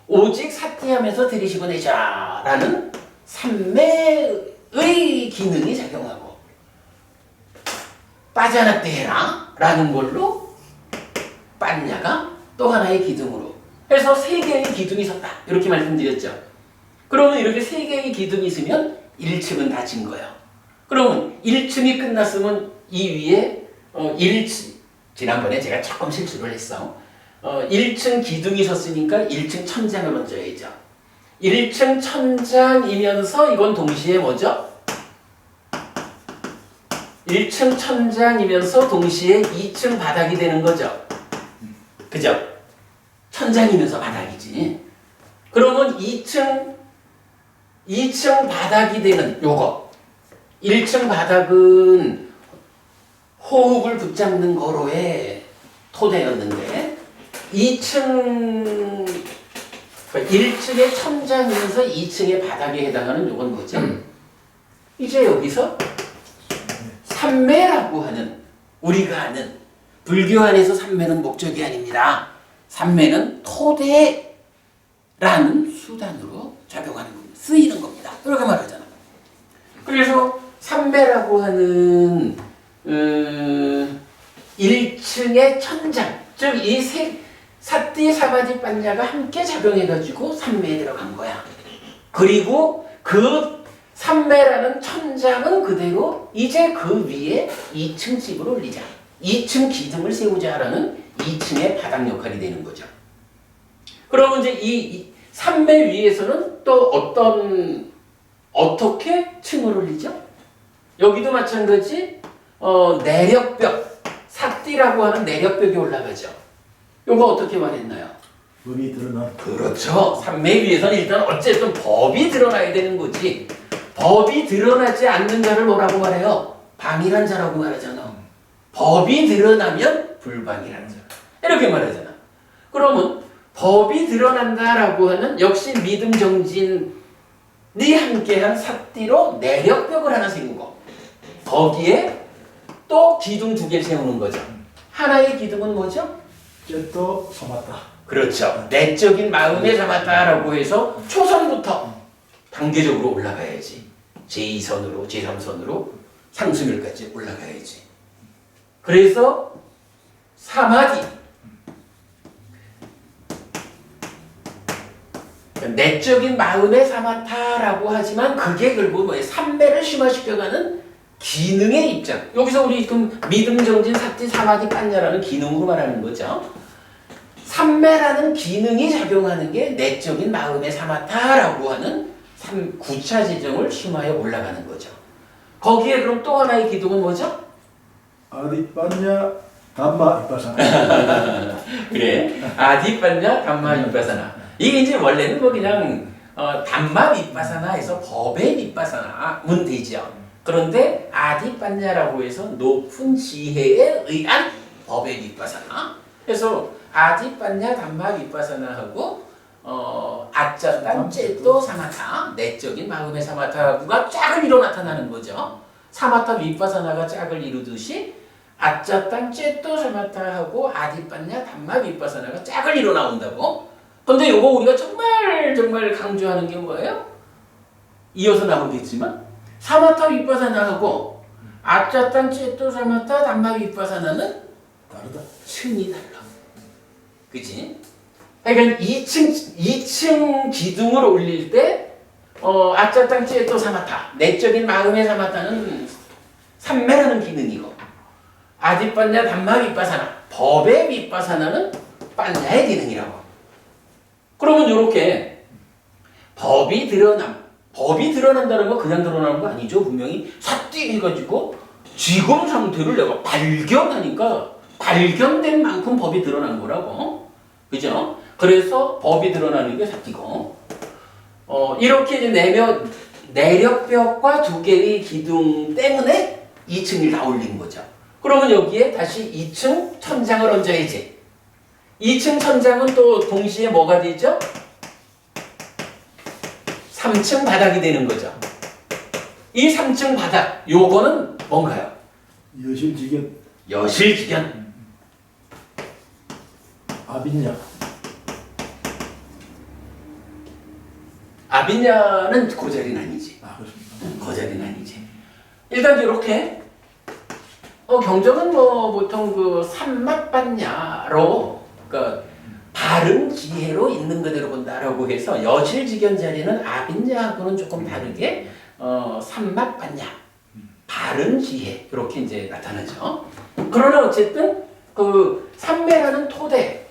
오직 삿띠하면서 들이쉬고 내자라는 삼매의 기능이 작용하고 빠져나띠 해라 라는 걸로 빠냐가 또 하나의 기둥으로 해서 3개의 기둥이 섰다 이렇게 말씀드렸죠. 그러면 이렇게 3개의 기둥이 있으면 1층은 다 진 거예요. 그러면 1층이 끝났으면 이 위에 1층 지난번에 제가 조금 실수를 했어. 1층 기둥이 섰으니까 1층 천장을 먼저 해야죠. 1층 천장이면서 이건 동시에 뭐죠? 1층 천장이면서 동시에 2층 바닥이 되는 거죠. 그죠? 천장이면서 바닥이지. 그러면 2층 바닥이 되는 요거 1층 바닥은 호흡을 붙잡는 거로의 토대였는데 1층의 천장이면서 2층의 바닥에 해당하는 요건 뭐죠? 이제 여기서 삼매라고 하는 우리가 아는 불교 안에서 삼매는 목적이 아닙니다. 삼매는 토대라는 수단으로 작용하는 겁니다. 쓰이는 겁니다. 이렇게 말하잖아. 그래서 삼매라고 하는 1층의 천장, 즉 이 사띠 사마디 반야가 함께 작용해가지고 삼매에 들어간 거야. 그리고 그 삼매라는 천장은 그대로 이제 그 위에 2층 집을 올리자, 2층 기둥을 세우자라는 2층의 바닥 역할이 되는 거죠. 그러면 이제 이 삼매 위에서는 또 어떻게 층을 올리죠? 여기도 마찬가지 내력벽, 삭띠라고 하는 내력벽이 올라가죠. 요거 어떻게 말했나요? 법이 드러난. 그렇죠. 삼매 위에서는 일단 어쨌든 법이 드러나야 되는 거지. 법이 드러나지 않는 자를 뭐라고 말해요? 방이란 자라고 말하잖아. 법이 드러나면 불방이란 자. 이렇게 말하잖아. 그러면 법이 드러난다라고 하는 역시 믿음 정진이 함께한 삭띠로 내력벽을 하나 세우고 거기에 또 기둥 2개를 세우는 거죠. 하나의 기둥은 뭐죠? 쨘또 삼았다. 그렇죠. 내적인 마음에 삼았다라고 해서 초선부터 단계적으로 올라가야지. 제2선으로, 제3선으로 상수멸까지 올라가야지. 그래서 사마디, 내적인 마음에 삼았다라고 하지만 그게 결국 뭐예요? 삼매를 심화시켜가는 기능의 입장. 여기서 우리 지금 믿음 정진 삭지 사마디 빤냐라는 기능으로 말하는 거죠. 삼매라는 기능이 작용하는 게 내적인 마음에 삼았다라고 하는 9차 지정을 심화해 올라가는 거죠. 거기에 그럼 또 하나의 기둥은 뭐죠? 아디빠냐 담마 이빠사나. 그래. 아디빠냐 담마 윗바사나. 이게 이제 원래는 뭐 그냥 담마 윗바사나에서 법의 윗바사나면 되죠. 그런데 아디빠냐라고 해서 높은 지혜에 의한 법의 윗바사나. 그래서 아디빠냐 담마 윗바사나하고 아짜 딴째또 사마타, 내적인 마음의 사마타가 짝을 이뤄 나타나는 거죠. 사마타 윗바사나가 짝을 이루듯이 아짜 딴째또 사마타하고 아디빠냐 담마 윗바사나가 짝을 이뤄 나온다고. 근데 요거 우리가 정말 강조하는 게 뭐예요? 이어서 나오겠지만 사마타 윗바사나하고 아짜 딴째또 사마타 담마 윗바사나는 다르다. 층이 달라. 그치? 그러니까 2층 기둥을 올릴 때 아짜 땅치에 또 사마타, 내적인 마음의 사마타는 삼매라는 기능이고 아디빠냐 담마 윗바사나, 법의 윗바사나는 빠냐의 기능이라고. 그러면 이렇게 법이 드러난다는 건 그냥 드러나는 거 아니죠. 분명히 삿띠 해가지고 지금 상태를 내가 발견하니까 발견된 만큼 법이 드러난 거라고. 그죠? 그래서 법이 드러나는 게 삿띠고 이렇게 이제 내력벽과 2개의 기둥 때문에 2층을 다 올린 거죠. 그러면 여기에 다시 2층 천장을 얹어야지. 2층 천장은 또 동시에 뭐가 되죠? 3층 바닥이 되는 거죠. 이 3층 바닥, 요거는 뭔가요? 여실지견. 여실기견. 아빈냐. 아빈냐는 고자리는 아니지. 아 그렇습니다. 거자리는 아니지. 일단 이렇게 경정은 뭐 보통 그 삼막반야로 그러니까 바른 지혜로 있는 그대로 본다라고 해서 여실지견 자리는 아빈야하고는 조금 다르게 삼막반야 바른 지혜 이렇게 이제 나타나죠. 그러나 어쨌든 그 삼매라는 토대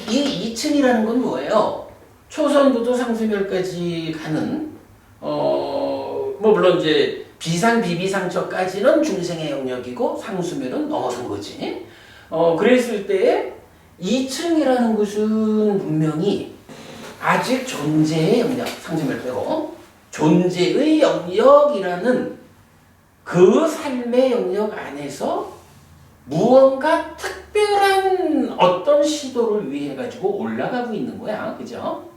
이 2층이라는 건 뭐예요? 초선부터 상수멸까지 가는 뭐 물론 이제 비상 비비상처까지는 중생의 영역이고 상수멸은 넘어선 거지. 그랬을 때 2층이라는 것은 분명히 아직 존재의 영역, 상징을 빼고 존재의 영역이라는 그 삶의 영역 안에서 무언가 특별한 어떤 시도를 위해 가지고 올라가고 있는 거야. 그죠?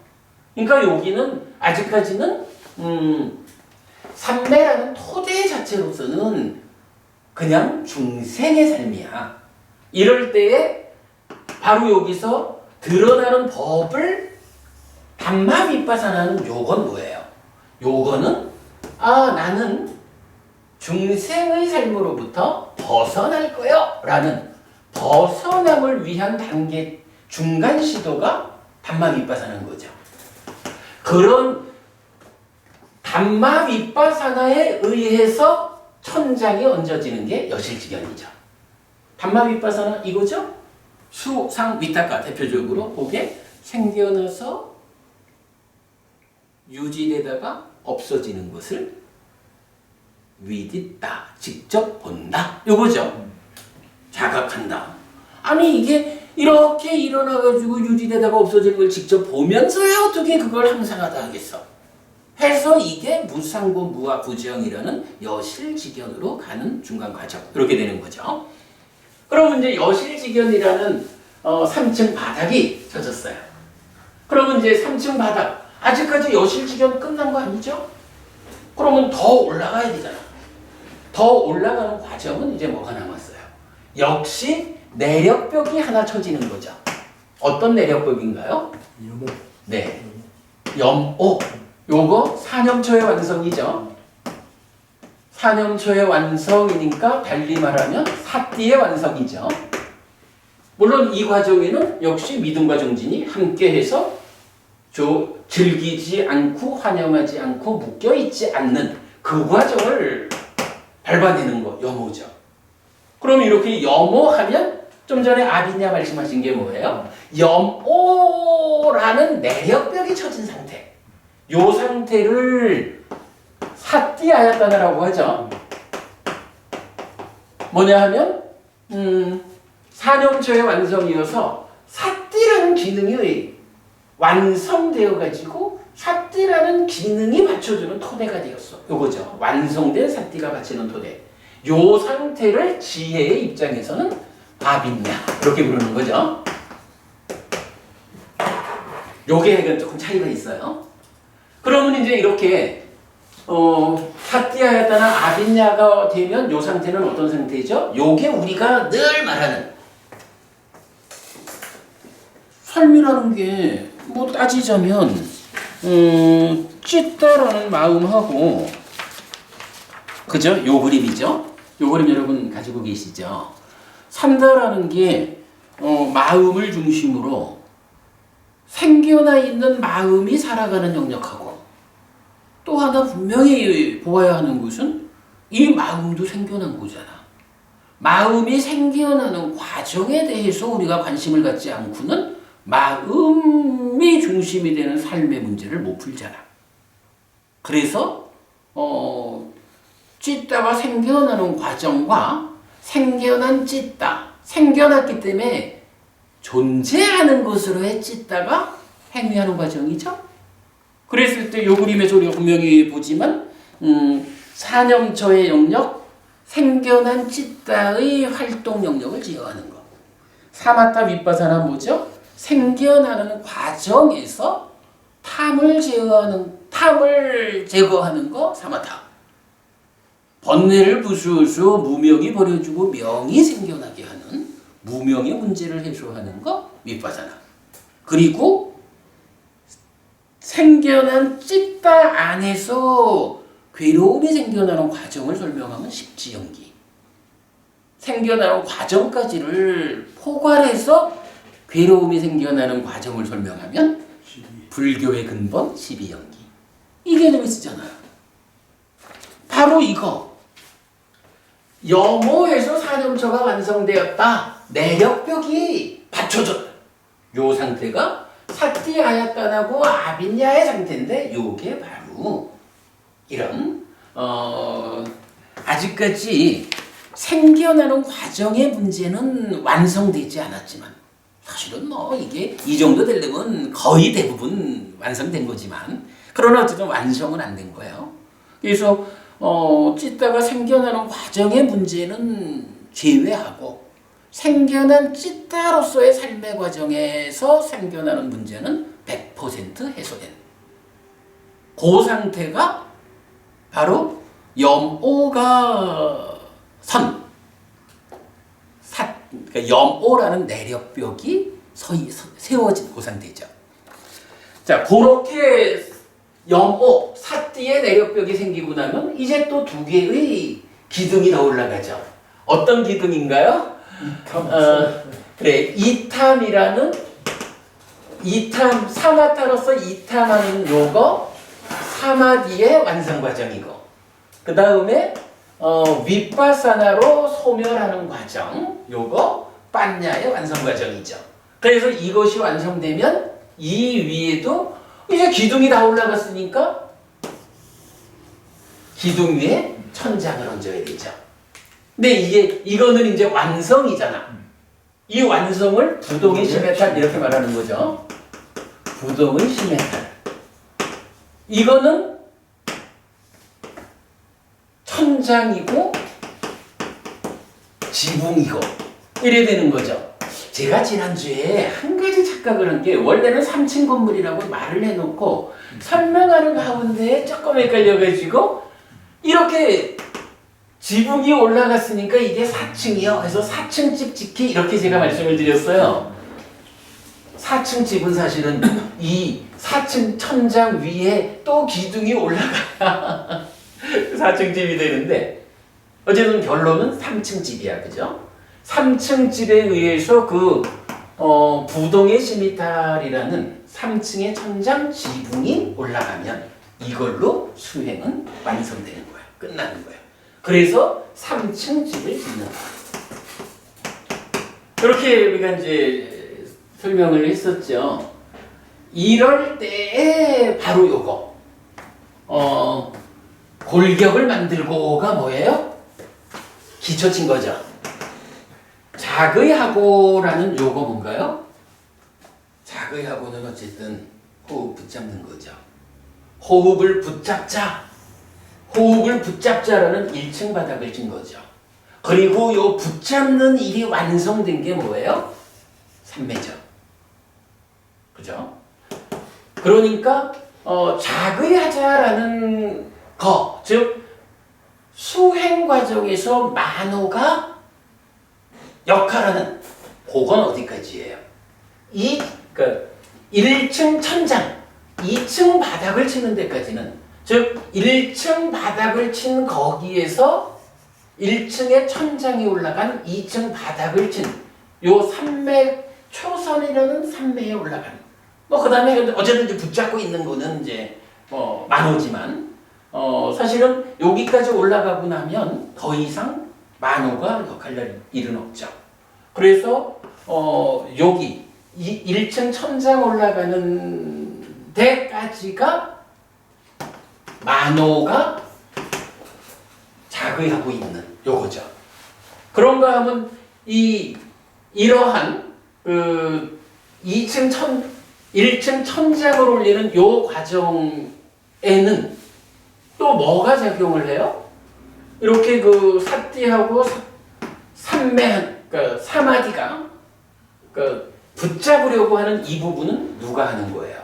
그러니까 여기는 아직까지는 삼매라는 토대 자체로서는 그냥 중생의 삶이야. 이럴 때에 바로 여기서 드러나는 법을 담마 윗바사나는 요건 뭐예요? 요거는 나는 중생의 삶으로부터 벗어날 거요 라는 벗어남을 위한 단계 중간 시도가 담마 윗바사나인 거죠. 그런 담마 윗바사나에 의해서 천장이 얹어지는 게 여실지견이죠. 담마 윗바사나 이거죠? 수상 위탁가 대표적으로 그게 생겨나서 유지되다가 없어지는 것을 위딛다, 직접 본다. 요거죠. 자각한다. 아니 이게 이렇게 일어나가지고 유지되다가 없어지는 걸 직접 보면서야 어떻게 그걸 항상하다 하겠어. 해서 이게 무상고 무아 부정이라는 여실지견으로 가는 중간 과정. 이렇게 되는 거죠. 그러면 이제 여실지견이라는 3층 바닥이 젖었어요. 그러면 이제 3층 바닥 아직까지 여실지견 끝난 거 아니죠? 그러면 더 올라가야 되잖아. 더 올라가는 과정은 이제 뭐가 남았어요? 역시 내력벽이 하나 쳐지는 거죠. 어떤 내력벽인가요? 염호. 네. 염오. 요거 4념초의 완성이죠. 4념초의 완성이니까 달리 말하면 사띠의 완성이죠. 물론 이 과정에는 역시 믿음과 정진이 함께해서 즐기지 않고 환영하지 않고 묶여있지 않는 그 과정을 밟아내는 거 염호죠. 그럼 이렇게 염호하면 좀 전에 아비냐 말씀하신 게 뭐예요? 염오라는 내력벽이 쳐진 상태. 요 상태를 사띠아야따나라고 하죠. 뭐냐 하면 4념초의 완성이어서 사띠라는 기능이 완성되어 가지고 사띠라는 기능이 받쳐주는 토대가 되었어. 요거죠. 완성된 사띠가 받치는 토대. 요 상태를 지혜의 입장에서는 아비냐 이렇게 부르는 거죠. 요게 조금 차이가 있어요. 그러면 이제 이렇게 사띠아야따나 아비냐가 되면 요 상태는 어떤 상태죠? 요게 우리가 늘 말하는 삶이라는 게 뭐 따지자면 찢다라는 마음하고 그죠? 요 그림이죠? 요 그림 여러분 가지고 계시죠? 산다라는 게 마음을 중심으로 생겨나 있는 마음이 살아가는 영역하고 또 하나 분명히 보아야 하는 것은 이 마음도 생겨난 거잖아. 마음이 생겨나는 과정에 대해서 우리가 관심을 갖지 않고는 마음이 중심이 되는 삶의 문제를 못 풀잖아. 그래서 찢다가 생겨나는 과정과 생겨난 찢다, 생겨났기 때문에 존재하는 것으로의 찢다가 행위하는 과정이죠. 그랬을 때 요 그림에서 우리가 분명히 보지만 4념초의 영역, 생겨난 찢다의 활동 영역을 제어하는 것. 사마타 윗바사나 뭐죠? 생겨나는 과정에서 탐을 제거하는 거 사마타. 번뇌를 부수어서 무명이 버려주고 명이 생겨나게 하는 무명의 문제를 해소하는 거 윗바사나. 그리고 생겨난 찢다 안에서 괴로움이 생겨나는 과정을 설명하면 십지연기. 생겨나는 과정까지를 포괄해서 괴로움이 생겨나는 과정을 설명하면 불교의 근본 12연기. 이 개념을 쓰잖아요. 바로 이거. 염호에서 4념초가 완성되었다. 내력벽이 받쳐졌다. 요 상태가 사띠아야따나고 아비냐의 상태인데 요게 바로 이런 아직까지 생겨나는 과정의 문제는 완성되지 않았지만 사실은 뭐 이게 이 정도 되려면 거의 대부분 완성된 거지만 그러나 어쨌든 완성은 안 된 거예요. 그래서 찢다가 생겨나는 과정의 문제는 제외하고 생겨난 찢다로서의 삶의 과정에서 생겨나는 문제는 100% 해소된 그 상태가 바로 염오가 그러니까 염오라는 내력벽이 세워진 그 상태죠. 자, 그렇게 염오, 사띠의 내력벽이 생기고 나면 이제 또 두 개의 기둥이 더 올라가죠. 어떤 기둥인가요? 그래, 이탐이라는 사마타로서 이탐하는 요거 사마디의 완성 과정이고 그 다음에 윗바사나로 소멸하는 과정 요거 빠냐의 완성 과정이죠. 그래서 이것이 완성되면 이 위에도 이제 기둥이 다 올라갔으니까 기둥 위에 천장을 얹어야 되죠. 근데 이거는 이제 완성이잖아. 이 완성을 부동의 시메탈 이렇게 말하는 거죠. 부동의 시메탈. 이거는 천장이고 지붕이고 이래 되는 거죠. 제가 지난주에 한 가지 착각을 한 게 원래는 3층 건물이라고 말을 해놓고 설명하는 가운데 조금 헷갈려가지고 이렇게 지붕이 올라갔으니까 이게 4층이요. 그래서 4층 집 짓기 이렇게 제가 말씀을 드렸어요. 4층 집은 사실은 이 4층 천장 위에 또 기둥이 올라가야 4층 집이 되는데 어쨌든 결론은 3층 집이야. 그죠? 3층 집에 의해서 부동의 시미탈이라는 3층의 천장 지붕이 올라가면 이걸로 수행은 완성되는 거야. 끝나는 거야. 그래서 3층 집을 짓는 거야. 그렇게 우리가 이제 설명을 했었죠. 이럴 때에 바로 요거 골격을 만들고가 뭐예요? 기초 친 거죠. 자의하고라는 요거 뭔가요? 자의하고는 어쨌든 호흡 붙잡는 거죠. 호흡을 붙잡자라는 1층 바닥을 친 거죠. 그리고 요 붙잡는 일이 완성된 게 뭐예요? 삼매죠. 그죠? 그러니까 자의하자라는 거, 즉 수행 과정에서 만호가 역할하는 그건 어디까지예요? 그러니까 1층 천장, 2층 바닥을 치는 데까지는 즉 1층 바닥을 친 거기에서 1층에 천장이 올라간 2층 바닥을 친 요 삼매 초선이라는 삼매에 올라가는 그 다음에 어쨌든 이제 붙잡고 있는 거는 이제 만호지만 사실은 여기까지 올라가고 나면 더 이상 만호가 역할할 일은 없죠. 그래서 여기 1층 천장 올라가는 데까지가 만호가 자의하고 있는 요거죠. 그런가 하면 이러한 1층 천장을 올리는 요 과정에는 또 뭐가 작용을 해요? 이렇게 사띠하고 그러니까 사마디가 붙잡으려고 하는 이 부분은 누가 하는 거예요?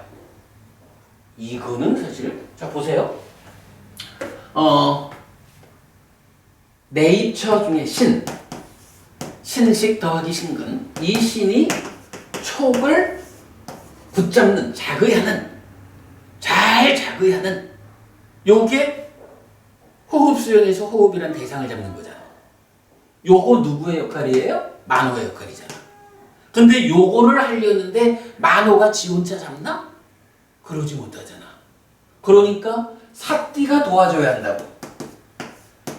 이거는 사실 자 보세요. 네이처 중에 신식 더하기 신근 이 신이 촉을 붙잡는 잘 자의하는 요게 호흡 수행에서 호흡이란 대상을 잡는 거잖아. 요거 누구의 역할이에요? 만호의 역할이잖아. 근데 요거를 하려는데 만호가 지 혼자 잡나? 그러지 못하잖아. 그러니까 사띠가 도와줘야 한다고.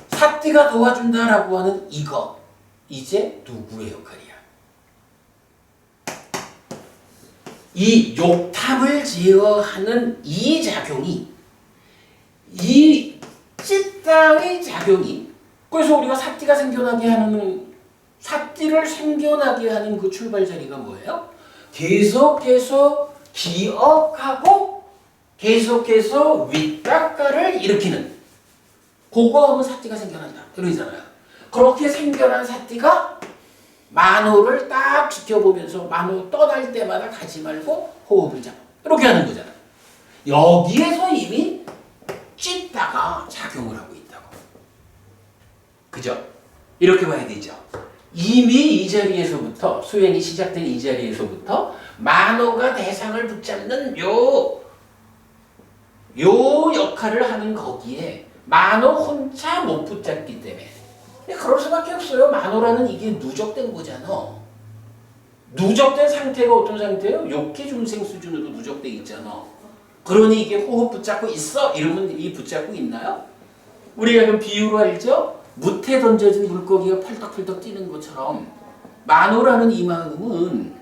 사띠가 도와준다라고 하는 이거 이제 누구의 역할이야? 이 욕탐을 제어하는 이 작용이 이 찌따의 작용이 그래서 우리가 사띠가 생겨나게 하는 사띠를 생겨나게 하는 그 출발 자리가 뭐예요? 계속해서 기억하고 계속해서 윗닦아를 일으키는 그거 하면 사띠가 생겨난다 그러잖아요. 그렇게 생겨난 사띠가 만호를 딱 지켜보면서 만호 떠날 때마다 가지 말고 호흡을 잡아 이렇게 하는 거잖아요. 여기에서 이미 찢다가 작용을 하고 있다고. 그죠? 이렇게 봐야 되죠. 이미 이 자리에서부터 수행이 시작된 이 자리에서부터 만호가 대상을 붙잡는 요 역할을 하는 거기에 만호 혼자 못 붙잡기 때문에 그럴 수밖에 없어요. 만호라는 이게 누적된 거잖아. 누적된 상태가 어떤 상태예요? 욕기 중생 수준으로 누적돼 있잖아. 그러니 이게 호흡 붙잡고 있어? 이러면 이 붙잡고 있나요? 우리가 그 비유로 알죠? 무태 던져진 물고기가 펄떡펄떡 뛰는 것처럼 만호라는 이 마음은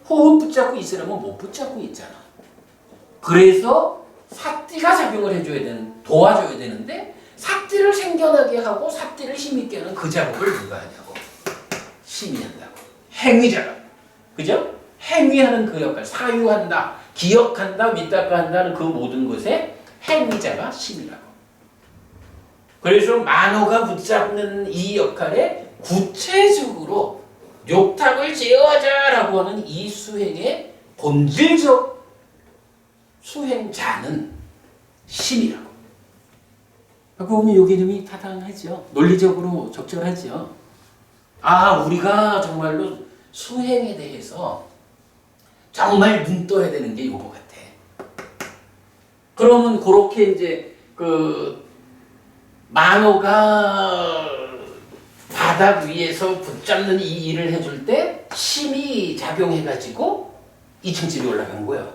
호흡 붙잡고 있으려면 못 붙잡고 있잖아. 그래서 사띠가 작용을 해줘야 되는, 도와줘야 되는데 사띠를 생겨나게 하고 사띠를 힘있게 하는 그 작업을 누가 하냐고. 신이 한다고. 행위자가. 그죠? 행위하는 그 역할, 사유한다, 기억한다, 윗닦아한다는 그 모든 것에 행위자가 신이라고. 그래서 만호가 붙잡는 이 역할에 구체적으로 욕탕을 제어하자라고 하는 이 수행의 본질적 수행자는 신이라고. 그러고 보면 이 개념이 타당하죠. 논리적으로 적절하죠. 아, 우리가 정말로 수행에 대해서 정말 눈 떠야 되는 게 이거 같아. 그러면 그렇게 이제 그 만호가 바닥 위에서 붙잡는 이 일을 해줄 때 힘이 작용해가지고 2층집이 올라간 거예요.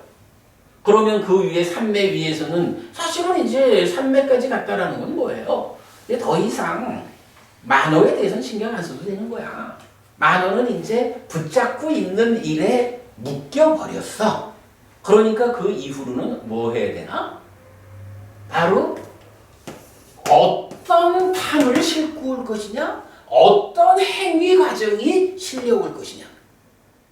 그러면 그 위에 산매 위에서는 사실은 이제 산매까지 갔다라는 건 뭐예요? 이제 더 이상 만호에 대해서는 신경 안 써도 되는 거야. 만호는 이제 붙잡고 있는 일에 묶여버렸어. 그러니까 그 이후로는 뭐 해야 되나? 바로 어떤 탐을 싣고 올 것이냐? 어떤 행위 과정이 실려올 것이냐?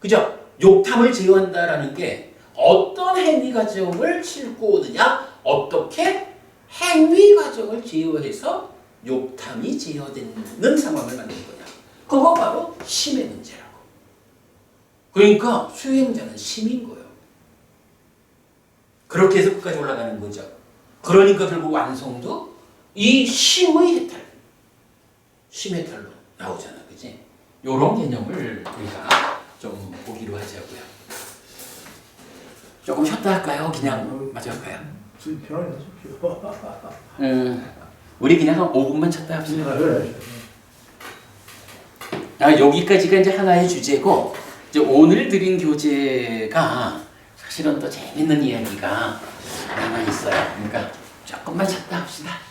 그죠? 욕탐을 제어한다라는 게 어떤 행위 과정을 싣고 오느냐? 어떻게 행위 과정을 제어해서 욕탐이 제어되는 상황을 만든 거냐? 그거 바로 심의 문제라고. 그러니까 수행자는 심인 거예요. 그렇게 해서 끝까지 올라가는 거죠. 그러니까 결국 완성도 이 심의 해탈, 심해탈로 나오잖아, 그지? 요런 개념을 우리가 좀 보기로 하자고요. 조금 쉬었다 할까요? 그냥 마저 할까요? 편하게 하십시오. 우리 그냥 한 5분만 쉬었다 합시다. 그래. 여기까지가 이제 하나의 주제고, 이제 오늘 드린 교재가 사실은 또 재밌는 이야기가 남아 있어요. 그러니까 조금만 쉬었다 합시다.